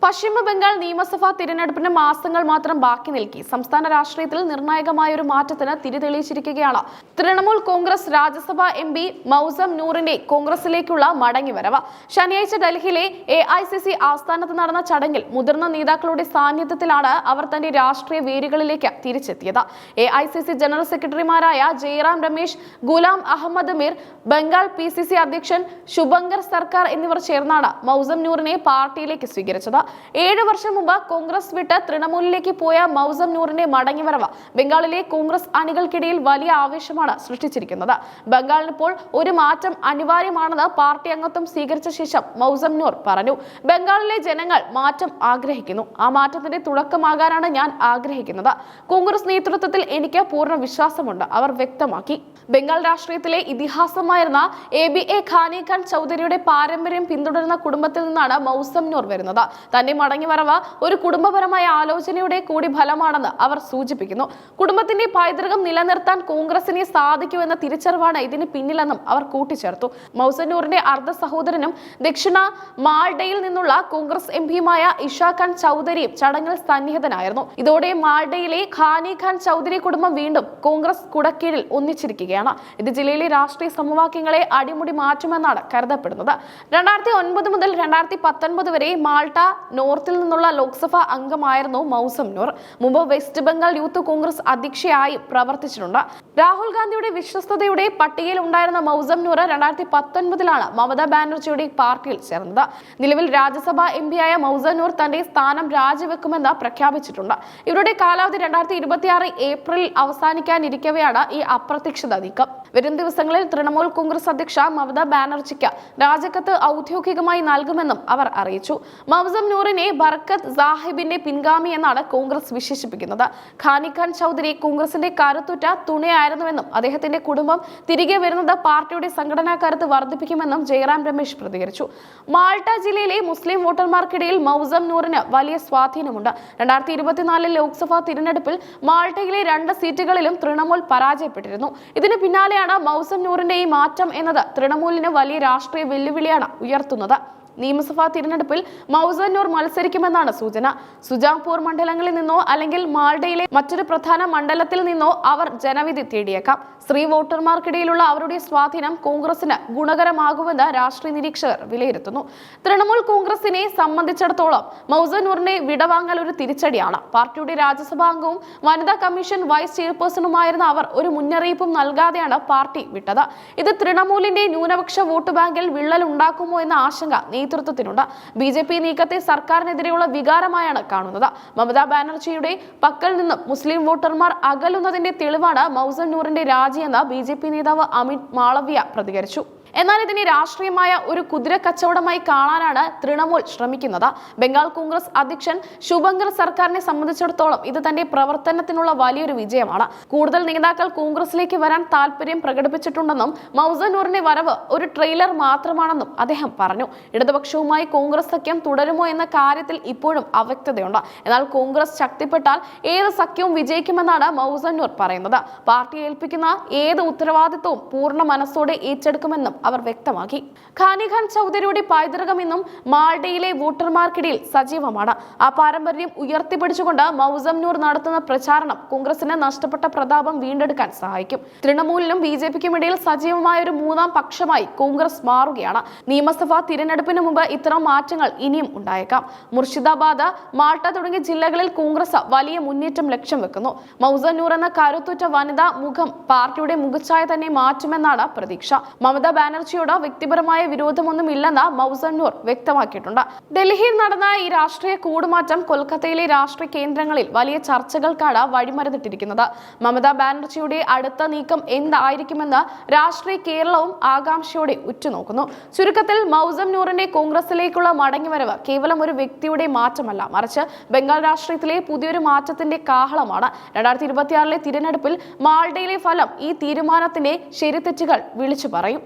പശ്ചിമ ബംഗാൾ നിയമസഭാ തിരഞ്ഞെടുപ്പിന് മാസങ്ങൾ മാത്രം ബാക്കി നിൽക്കെ സംസ്ഥാന രാഷ്ട്രീയത്തിൽ നിർണായകമായ ഒരു മാറ്റത്തിന് തിരിതെളിയിച്ചിരിക്കുകയാണ് തൃണമൂൽ കോൺഗ്രസ് രാജ്യസഭാ എംപി മൗസം നൂറിന്റെ കോൺഗ്രസിലേക്കുള്ള മടങ്ങിവരവ്. ശനിയാഴ്ച ഡൽഹിയിലെ AICC ആസ്ഥാനത്ത് നടന്ന ചടങ്ങിൽ മുതിർന്ന നേതാക്കളുടെ സാന്നിധ്യത്തിലാണ് അവർ തന്റെ രാഷ്ട്രീയ വേരുകളിലേക്ക് തിരിച്ചെത്തിയത്. AICC ജനറൽ സെക്രട്ടറിമാരായ ജയറാം രമേശ്, ഗുലാം അഹമ്മദ് മീർ, ബംഗാൾ PCC അധ്യക്ഷൻ ശുഭങ്കർ സർക്കാർ എന്നിവർ ചേർന്നാണ് മൗസം നൂറിനെ പാർട്ടിയിലേക്ക് സ്വീകരിച്ചത്. 7 വർഷം മുമ്പ് കോൺഗ്രസ് വിട്ട് തൃണമൂലിലേക്ക് പോയ മൗസം നൂറിന്റെ മടങ്ങിവരവ് ബംഗാളിലെ കോൺഗ്രസ് അണികൾക്കിടയിൽ വലിയ ആവേശമാണ് സൃഷ്ടിച്ചിരിക്കുന്നത്. ബംഗാളിന് ഇപ്പോൾ ഒരു മാറ്റം അനിവാര്യമാണെന്ന് പാർട്ടി അംഗത്വം സ്വീകരിച്ച ശേഷം മൗസം നൂർ പറഞ്ഞു. ബംഗാളിലെ ജനങ്ങൾ മാറ്റം ആഗ്രഹിക്കുന്നു. ആ മാറ്റത്തിന്റെ തുടക്കമാകാനാണ് ഞാൻ ആഗ്രഹിക്കുന്നത്. കോൺഗ്രസ് നേതൃത്വത്തിൽ എനിക്ക് പൂർണ്ണ വിശ്വാസമുണ്ട്, അവർ വ്യക്തമാക്കി. ബംഗാൾ രാഷ്ട്രീയത്തിലെ ഇതിഹാസമായിരുന്ന ABA ഖാനി ഖാൻ ചൗധരിയുടെ പാരമ്പര്യം പിന്തുടരുന്ന കുടുംബത്തിൽ നിന്നാണ് മൗസം നൂർ വരുന്നത്. തന്റെ മടങ്ങിവരവ് ഒരു കുടുംബപരമായ ആലോചനയുടെ കൂടി ഫലമാണെന്ന് അവർ സൂചിപ്പിക്കുന്നു. കുടുംബത്തിന്റെ പൈതൃകം നിലനിർത്താൻ കോൺഗ്രസിനെ സാധിക്കുമെന്ന തിരിച്ചറിവാണ് ഇതിന് പിന്നിലെന്നും അവർ കൂട്ടിച്ചേർത്തു. മൗസം നൂറിന്റെ അർദ്ധ സഹോദരനും ദക്ഷിണ മാൾഡയിൽ നിന്നുള്ള കോൺഗ്രസ് എംപിയുമായ ഇഷാ ഖാൻ ചൗധരിയും ചടങ്ങിൽ സന്നിഹിതനായിരുന്നു. ഇതോടെ മാൾഡയിലെ ഖാനി ഖാൻ ചൗധരി കുടുംബം വീണ്ടും കോൺഗ്രസ് കുടക്കീഴിൽ ഒന്നിച്ചിരിക്കുകയാണ്. ഇത് ജില്ലയിലെ രാഷ്ട്രീയ സമവാക്യങ്ങളെ അടിമുടി മാറ്റുമെന്നാണ് കരുതപ്പെടുന്നത്. 2009 മുതൽ 2019 വരെ മാൾട്ട നോർത്തിൽ നിന്നുള്ള ലോക്സഭാ അംഗമായിരുന്നു മൗസം നൂർ. മുമ്പ് വെസ്റ്റ് ബംഗാൾ യൂത്ത് കോൺഗ്രസ് അധ്യക്ഷയായി പ്രവർത്തിച്ചിട്ടുണ്ട്. രാഹുൽ ഗാന്ധിയുടെ വിശ്വസ്തയുടെ പട്ടികയിൽ ഉണ്ടായിരുന്ന മൗസം നൂർ 2019 മമതാ ബാനർജിയുടെ പാർട്ടിയിൽ ചേർന്നത്. നിലവിൽ രാജ്യസഭാ എംപിയായ മൗസം നൂർ തന്റെ സ്ഥാനം രാജിവെക്കുമെന്ന് പ്രഖ്യാപിച്ചിട്ടുണ്ട്. ഇവരുടെ കാലാവധി 2026 ഏപ്രിലിൽ അവസാനിക്കാനിരിക്കവെയാണ് ഈ അപ്രതീക്ഷിത നീക്കം. വരും ദിവസങ്ങളിൽ തൃണമൂൽ കോൺഗ്രസ് അധ്യക്ഷ മമതാ ബാനർജിക്ക് രാജിക്കത്ത് ഔദ്യോഗികമായി നൽകുമെന്നും അവർ അറിയിച്ചു. മൗസം നൂറിനെ ബർക്കത്ത് സാഹിബിന്റെ പിൻഗാമി എന്നാണ് കോൺഗ്രസ് വിശേഷിപ്പിക്കുന്നത്. ഖാനി ഖാൻ ചൗധരി കോൺഗ്രസിന്റെ കരുത്തുറ്റ തുണയായിരുന്നുവെന്നും അദ്ദേഹത്തിന്റെ കുടുംബം തിരികെ വരുന്നത് പാർട്ടിയുടെ സംഘടനാ കരുത്ത് വർദ്ധിപ്പിക്കുമെന്നും ജയറാം രമേശ് പ്രതികരിച്ചു. മാൾട്ട ജില്ലയിലെ മുസ്ലിം വോട്ടർമാർക്കിടയിൽ മൗസം നൂറിന് വലിയ സ്വാധീനമുണ്ട്. 2024 ലോക്സഭാ തിരഞ്ഞെടുപ്പിൽ മാൾട്ടയിലെ 2 സീറ്റുകളിലും തൃണമൂൽ പരാജയപ്പെട്ടിരുന്നു. ഇതിന് പിന്നാലെയാണ് മൗസം നൂറിന്റെ ഈ മാറ്റം എന്നത് തൃണമൂലിന് വലിയ രാഷ്ട്രീയ വെല്ലുവിളിയാണ് ഉയർത്തുന്നത്. നിയമസഭാ തിരഞ്ഞെടുപ്പിൽ മൗസം നൂർ മത്സരിക്കുമെന്നാണ് സൂചന. സുജാപൂർ മണ്ഡലങ്ങളിൽ നിന്നോ അല്ലെങ്കിൽ മാൾഡയിലെ മറ്റൊരു പ്രധാന മണ്ഡലത്തിൽ നിന്നോ അവർ ജനവിധി തേടിയേക്കാം. സ്ത്രീ വോട്ടർമാർക്കിടയിലുള്ള അവരുടെ സ്വാധീനം കോൺഗ്രസിന് ഗുണകരമാകുമെന്ന് രാഷ്ട്രീയ നിരീക്ഷകർ വിലയിരുത്തുന്നു. തൃണമൂൽ കോൺഗ്രസിനെ സംബന്ധിച്ചിടത്തോളം മൗസം നൂറിന്റെ വിടവാങ്ങൽ ഒരു തിരിച്ചടിയാണ്. പാർട്ടിയുടെ രാജ്യസഭാ അംഗവും വനിതാ കമ്മീഷൻ വൈസ് ചെയർപേഴ്സണുമായിരുന്ന അവർ ഒരു മുന്നറിയിപ്പും നൽകാതെയാണ് പാർട്ടി വിട്ടത്. ഇത് തൃണമൂലിന്റെ ന്യൂനപക്ഷ വോട്ട് ബാങ്കിൽ വിള്ളൽ ഉണ്ടാക്കുമോ എന്ന ആശങ്ക നേതൃത്വത്തിനുണ്ട്. BJP നീക്കത്തെ സർക്കാരിനെതിരെയുള്ള വികാരമായാണ് കാണുന്നത്. മമതാ ബാനർജിയുടെ പക്കൽ നിന്നും മുസ്ലിം വോട്ടർമാർ അകലുന്നതിന്റെ തെളിവാണ് മൗസം നൂറിന്റെ രാജിയെന്ന് BJP നേതാവ് അമിത് മാളവ്യ പ്രതികരിച്ചു. എന്നാൽ ഇതിനെ രാഷ്ട്രീയമായ ഒരു കുതിര കച്ചവടമായി കാണാനാണ് തൃണമൂൽ ശ്രമിക്കുന്നത്. ബംഗാൾ കോൺഗ്രസ് അധ്യക്ഷൻ ശുഭങ്കർ സർക്കാരിനെ സംബന്ധിച്ചിടത്തോളം ഇത് തന്റെ പ്രവർത്തനത്തിനുള്ള വലിയൊരു വിജയമാണ്. കൂടുതൽ നേതാക്കൾ കോൺഗ്രസിലേക്ക് വരാൻ താല്പര്യം പ്രകടിപ്പിച്ചിട്ടുണ്ടെന്നും മൗസം നൂറിന്റെ വരവ് ഒരു ട്രെയിലർ മാത്രമാണെന്നും അദ്ദേഹം പറഞ്ഞു. ഇടതുപക്ഷവുമായി കോൺഗ്രസ് സഖ്യം തുടരുമോ എന്ന കാര്യത്തിൽ ഇപ്പോഴും അവ്യക്തതയുണ്ട്. എന്നാൽ കോൺഗ്രസ് ശക്തിപ്പെട്ടാൽ ഏത് സഖ്യവും വിജയിക്കുമെന്നാണ് മൗസം നൂർ പറയുന്നത്. പാർട്ടി ഏൽപ്പിക്കുന്ന ഏത് ഉത്തരവാദിത്വവും പൂർണ്ണ മനസ്സോടെ ഏറ്റെടുക്കുമെന്നും അവർ വ്യക്തമാക്കി. ഖാനി ഖാൻ ചൗധരിയുടെ പൈതൃകം ഇന്നും മാൾഡയിലെ വോട്ടർമാർക്കിടയിൽ സജീവമാണ്. ആ പാരമ്പര്യം ഉയർത്തിപ്പിടിച്ചുകൊണ്ട് മൗസം നൂർ നടത്തുന്ന പ്രചാരണം കോൺഗ്രസിന് നഷ്ടപ്പെട്ട പ്രതാപം വീണ്ടെടുക്കാൻ സഹായിക്കും. തൃണമൂലിനും BJPക്കും ഇടയിൽ സജീവമായ ഒരു മൂന്നാം പക്ഷമായി കോൺഗ്രസ് മാറുകയാണ്. നിയമസഭാ തിരഞ്ഞെടുപ്പിന് മുമ്പ് ഇത്തരം മാറ്റങ്ങൾ ഇനിയും ഉണ്ടായേക്കാം. മുർഷിദാബാദ്, മാൾട്ട തുടങ്ങിയ ജില്ലകളിൽ കോൺഗ്രസ് വലിയ മുന്നേറ്റം ലക്ഷ്യം വെക്കുന്നു. മൗസം നൂർ എന്ന കരുത്തുറ്റ വനിതാ മുഖം പാർട്ടിയുടെ മുഖച്ഛായ തന്നെ മാറ്റുമെന്നാണ് പ്രതീക്ഷ. മമതാ ബാനർജിയോട് വ്യക്തിപരമായ വിരോധമൊന്നുമില്ലെന്ന് മൗസം നൂർ വ്യക്തമാക്കിയിട്ടുണ്ട്. ഡൽഹിയിൽ നടന്ന ഈ രാഷ്ട്രീയ കൂടുമാറ്റം കൊൽക്കത്തയിലെ രാഷ്ട്രീയ കേന്ദ്രങ്ങളിൽ വലിയ ചർച്ചകൾക്കാണ് വഴിമരുന്നിട്ടിരിക്കുന്നത്. മമതാ ബാനർജിയുടെ അടുത്ത നീക്കം എന്തായിരിക്കുമെന്ന് രാഷ്ട്രീയ കേരളവും ആകാംക്ഷയോടെ ഉറ്റുനോക്കുന്നു. ചുരുക്കത്തിൽ മൗസം നൂറിന്റെ കോൺഗ്രസിലേക്കുള്ള മടങ്ങിവരവ് കേവലം ഒരു വ്യക്തിയുടെ മാറ്റമല്ല, മറിച്ച് ബംഗാൾ രാഷ്ട്രീയത്തിലെ പുതിയൊരു മാറ്റത്തിന്റെ കാഹളമാണ്. 2026 തിരഞ്ഞെടുപ്പിൽ മാൾഡയിലെ ഫലം ഈ തീരുമാനത്തിന്റെ ശരിതെറ്റുകൾ വിളിച്ചു പറയും.